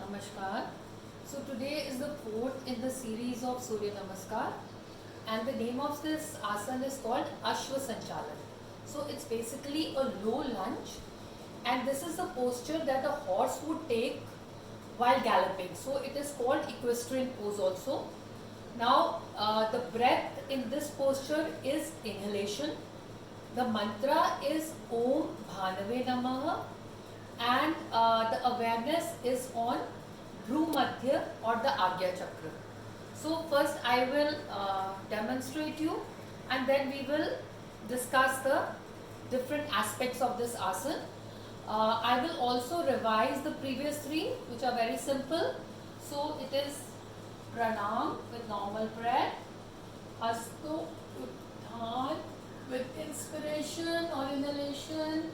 Namaskar. So today is the fourth in the series of Surya Namaskar, and the name of this asana is called Ashwa Sanchalan. So it's basically a low lunge, and this is the posture that a horse would take while galloping. So it is called equestrian pose also. Now the breath in this posture is inhalation. The mantra is Om Bhanave Namaha, and the awareness is on Dhru Madhya or the Agya Chakra. So first I will demonstrate you, and then we will discuss the different aspects of this asana. I will also revise the previous three, which are very simple. So it is Pranam with normal breath, Hasto Utthana with inspiration or inhalation,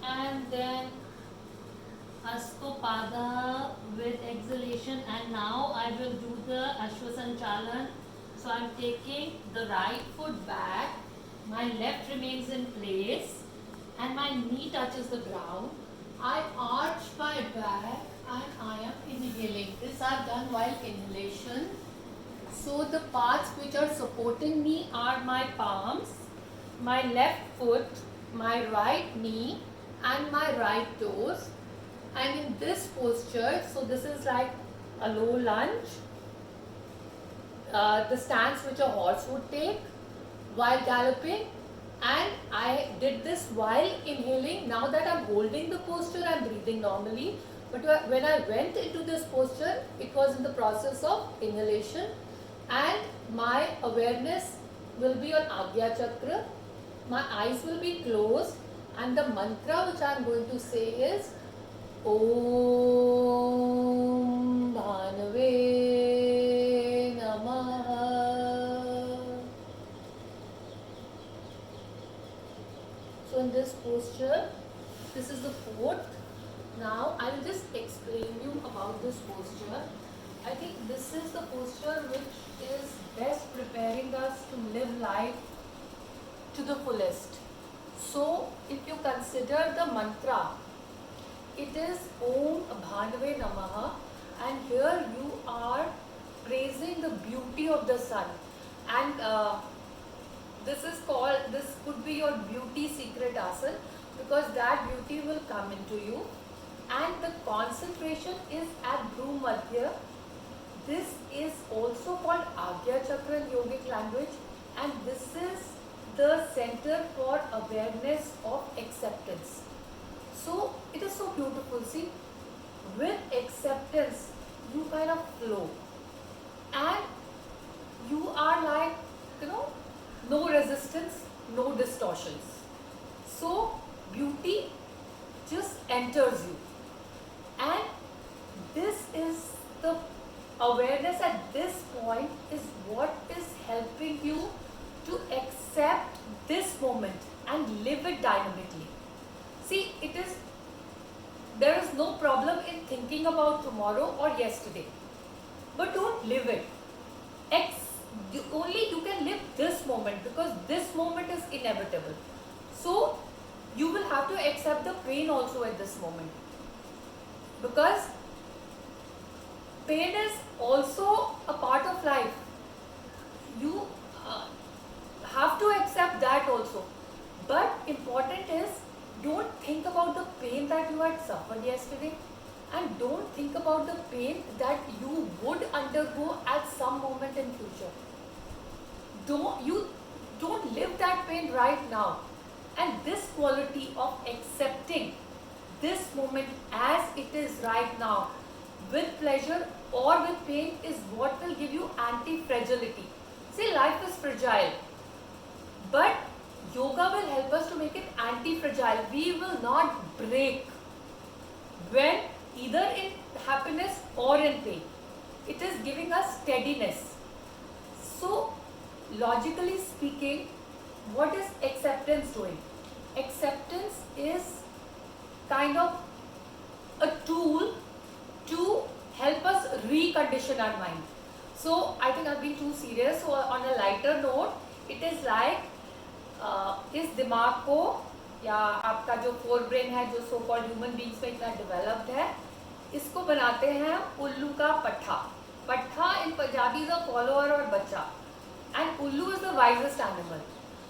and then Hastopada with exhalation, and now I will do the Ashwa Sanchalan. So I am taking the right foot back, my left remains in place, and my knee touches the ground. I arch my back and I am inhaling. This I have done while inhalation. So the parts which are supporting me are my palms, my left foot, my right knee, and my right toes. And in this posture, so this is like a low lunge, the stance which a horse would take while galloping, and I did this while inhaling. Now that I'm holding the posture, I'm breathing normally, but when I went into this posture, it was in the process of inhalation, and my awareness will be on Agya Chakra, my eyes will be closed, and the mantra which I'm going to say is Om Bhanave Namaha. So in this posture, this is the fourth. Now I will just explain you about this posture. I think this is the posture which is best preparing us to live life to the fullest. So if you consider the mantra, it is Om Bhanave Namaha, and here you are praising the beauty of the sun, and this could be your beauty secret asana, because that beauty will come into you, and the concentration is at Dhru Madhya. This is also called Agya Chakra in yogic language, and this is the center for awareness of acceptance. So it is so beautiful. See, with acceptance, you kind of flow, and you are like, no resistance, no distortions. So beauty just enters you, and this is the awareness at this point is what is helping you to accept this moment and live it dynamically. See, there is no problem in thinking about tomorrow or yesterday, but don't live it. Only you can live this moment, because this moment is inevitable. So you will have to accept the pain also at this moment, because pain is also a part of life. You have to accept that also. But important is, don't think about the pain that you had suffered yesterday, and don't think about the pain that you would undergo at some moment in future. Don't live that pain right now. And this quality of accepting this moment as it is right now, with pleasure or with pain, is what will give you anti-fragility. See, life is fragile, but yoga will help us to make it anti-fragile. We will not break when either in happiness or in pain. It is giving us steadiness. So, logically speaking, what is acceptance doing? Acceptance is kind of a tool to help us recondition our mind. So I think I've been too serious. So on a lighter note, it is like इस दिमाग को, या आपका जो fore brain है, जो so called human beings में इतना डेवलप्ड है, इसको बनाते हैं उल्लू का पट्ठा. पट्ठा in Punjabi is a follower और बच्चा, and उल्लू is the wisest animal.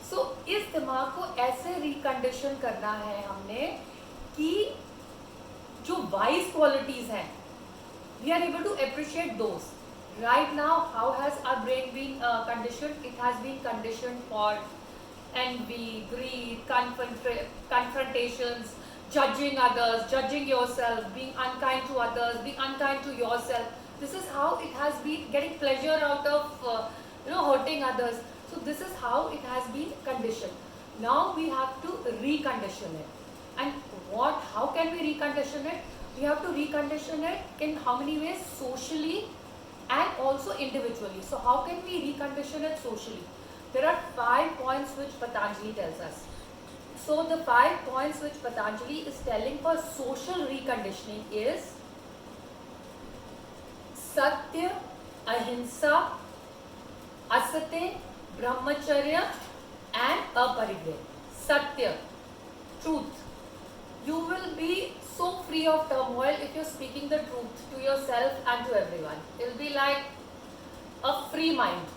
So इस दिमाग को ऐसे रिकंडीशन करना है हमने कि जो वाइज क्वालिटीज हैं we are able to appreciate those. Right now, how has our brain been conditioned? It has been conditioned for envy, greed, confrontations, judging others, judging yourself, being unkind to others, being unkind to yourself. This is how it has been getting pleasure out of hurting others. So this is how it has been conditioned. Now we have to recondition it. And how can we recondition it? We have to recondition it in how many ways? Socially and also individually. So how can we recondition it socially? There are 5 points which Patanjali tells us. So the 5 points which Patanjali is telling for social reconditioning is Satya, Ahimsa, Asate, Brahmacharya and Aparigraha. Satya, truth. You will be so free of turmoil if you're speaking the truth to yourself and to everyone. It will be like a free mind.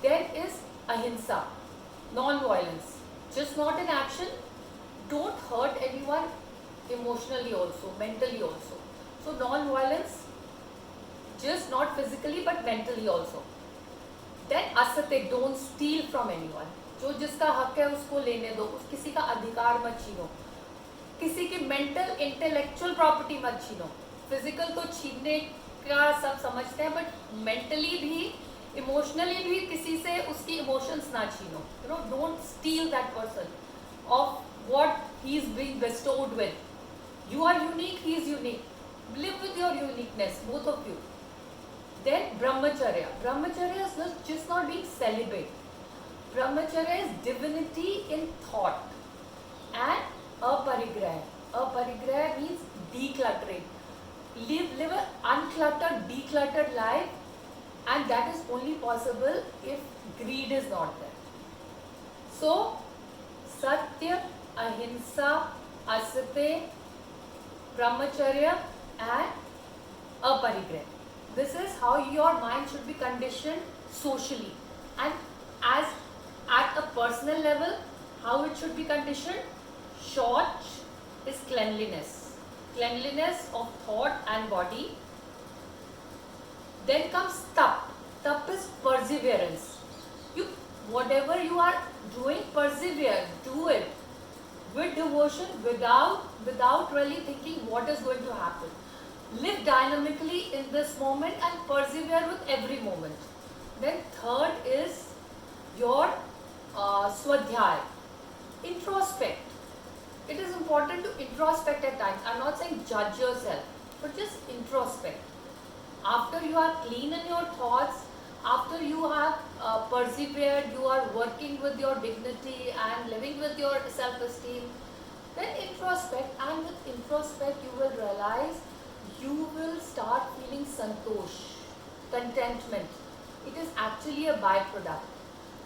Then is ahimsa, non-violence. Just not in action. Don't hurt anyone emotionally also, mentally also. So non-violence, just not physically but mentally also. Then asate, don't steal from anyone. जो जिसका हक है उसको लेने दो, किसी का अधिकार मत छीनो. किसी की मेंटल इंटेलेक्चुअल प्रॉपर्टी मत छीनो. फिजिकल तो छीनने का सब समझते हैं, बट मेंटली भी इमोशनली भी किसी से उसकी इमोशंस ना छीनो. Don't steal that person of what he is being bestowed with. You are unique, he is unique. Live with your uniqueness, both of you. Then brahmacharya. Brahmacharya is just not being celibate. Brahmacharya is divinity in thought. And aparigraha. Aparigraha means decluttering. Live an uncluttered, decluttered life, and that is only possible if greed is not there. So, Satya, Ahimsa, Asate, Brahmacharya and Aparigraha. This is how your mind should be conditioned socially. And as at a personal level, how it should be conditioned? Short is cleanliness. Cleanliness of thought and body. Then comes tap. Tap is perseverance. Whatever you are doing, persevere. Do it with devotion, without really thinking what is going to happen. Live dynamically in this moment and persevere with every moment. Then third is your swadhyay. Introspect. It is important to introspect at times. I'm not saying judge yourself, but just introspect. After you are clean in your thoughts, after you have persevered, you are working with your dignity and living with your self-esteem, then introspect, and with introspect you will realize you will start feeling santosh, contentment. It is actually a byproduct.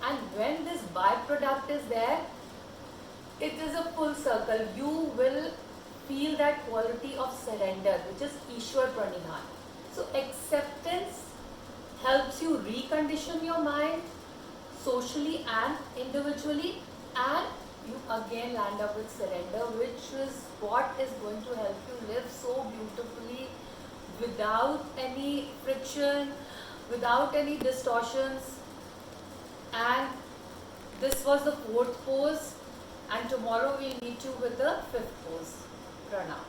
And when this byproduct is there, it is a full circle. You will feel that quality of surrender, which is Ishwar Pranidhan. So acceptance helps you recondition your mind socially and individually, and you again land up with surrender, which is what is going to help you live so beautifully without any friction, without any distortions. And this was the fourth pose, and tomorrow we'll meet you with the fifth pose. Pranam.